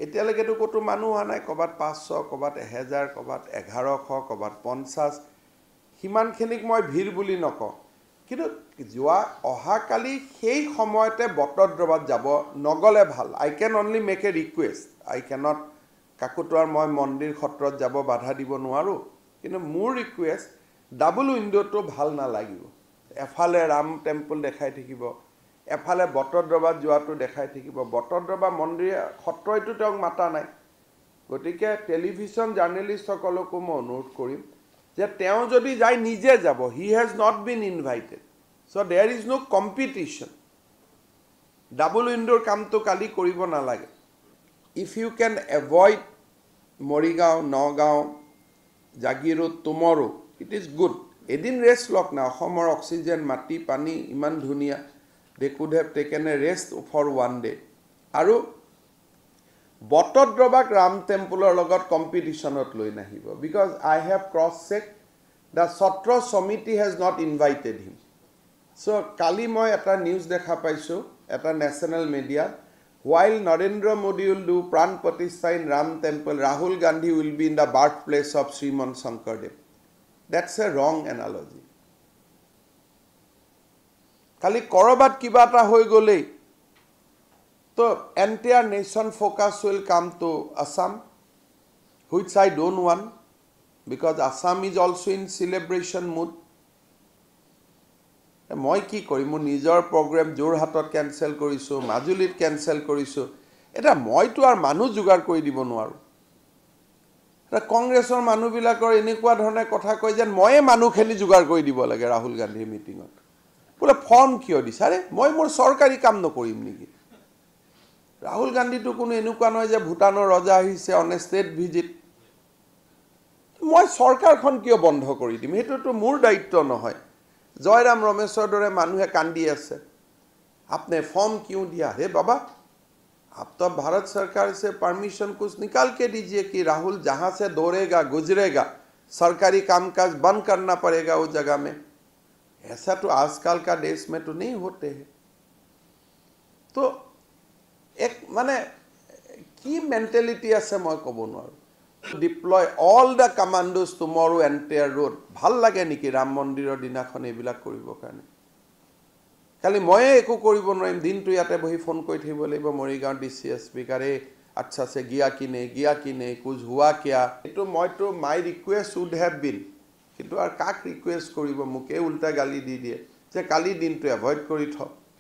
এতিয়ালৈকেতো কতো মানুহ হোৱা নাই কবাত 500 কবাত 1000 কবাত 1100 কবাত 50 হিমানখিনিক মই ভিৰ বুলি নকওঁ কিন্তু যোৱা অহাকালি সেই সময়তে বটদ্ৰৱাত যাব নগলে ভাল I can only make a request I cannot কাকুতোৱাৰ মই মন্দিৰ ক্ষেত্ৰত যাব বাধা দিব নোৱাৰো কিন্তু মোৰ ৰিকুৱেষ্ট ডাবল উইন্ডোটো ভাল নালাগিব এফালে ৰাম টেম্পল দেখাই থাকিব এফালে বটদ্ৰৱাত যোৱাটো দেখাই থাকিব বটদ্ৰৱা মন্দিৰ ক্ষেত্ৰইটো তেওঁক মাতা নাই গতিকে টেলিভিছন জাৰ্নেলিষ্টসকলকো মই অনুৰোধ কৰিম যে তেওঁ যদি যায় নিজে যাব he has not been invited so there is no competition double উইন্ডোৰ কামটো কালি কৰিব নালাগে if you can avoid Morigaon Nagaon Jagiroad tomorrow it is good এদিন ৰেষ্ট লওক না অসমৰ অক্সিজেন মাটি পানী ইমান ধুনীয়া they could have taken a rest for one day আৰু বটদ্ৰৱাক ৰাম টেম্পলৰ লগত কম্পিটিশনত লৈ নাহিব because I have cross checked the Satra Samiti has not invited him so কালি মই এটা নিউজ দেখা পাইছো এটা national media while Narendra Modi will do pran pratishtha in Ram temple Rahul Gandhi will be in the birthplace of Sriman Shankardev that's a wrong analogy খালি কৰবাত কিবা এটা হৈ গলে তো entire nation focus will come to Assam which I don't want because Assam is also in celebration mood মই কি কৰিম মোৰ নিজৰ প্ৰগ্ৰাম জোৰহাটত কেনসেল কৰিছো মাজুলীত কেনসেল কৰিছো এটা মইতো আৰ মানুহ জুগাৰ কৰি দিব নোৱাৰো এটা কংগ্ৰেছৰ মানুহবিলাকৰ এনেকুৱা ধৰণে কথা কয় যেন ময়ে মানুহখিনি জুগাৰ কৰি দিব লাগে ৰাহুল গান্ধীৰ মিটিঙত পুৰা ফৰ্ম কিয় দিছাৰে মই মোৰ সৰকাৰি কাম নকৰিম নেকি ৰাহুল গান্ধী তো কোনো এনেকুৱা নহয় যে ভুটানৰ ৰজা আহিছে অন ষ্টেট ভিজিট মই সৰকাৰখন কিয় বন্ধ কৰি দিম হেতু তো মোৰ দায়িত্ব নহয় জয়ৰাম ৰমেশৰ দৰে মানুহে কান্দি আছে आपने फॉर्म क्यों दिया है बाबा आप तो भारत सरकार से परमिशन कुछ निकाल के दीजिए कि राहुल जहां से दौड़ेगा गुजरेगा सरकारी कामकाज बंद करना पड़ेगा उस जगह में ऐसा तो आजकल का देश में तो नहीं होते हैं तो एक माने की मेंटालिटी আছে মই কব নোৱাৰো deploy all the commandos টুমৰো entire road ভাল লাগে নেকি ৰাম মন্দিৰৰ দিনাখন এইবিলাক কৰিব কাৰণে খালি মই একো কৰিব নোৱাৰিম দিনটো ইয়াতে বহি ফোন কৰি থাকিব লাগিব মৰিগাঁও ডিসিএসপি কাৰে আচ্ছা সে গিয়া কি নেই কুছ হুয়া কিয়া এটো মইতো মাই ৰিকুৱেষ্ট উড হ্যাভ বিন কিন্তু আৰ কাক ৰিকুয়েস্ট কৰিব মুকে উল্টা গালি দি দিয়ে যে কালি দিনটো এভয়েড কৰি থ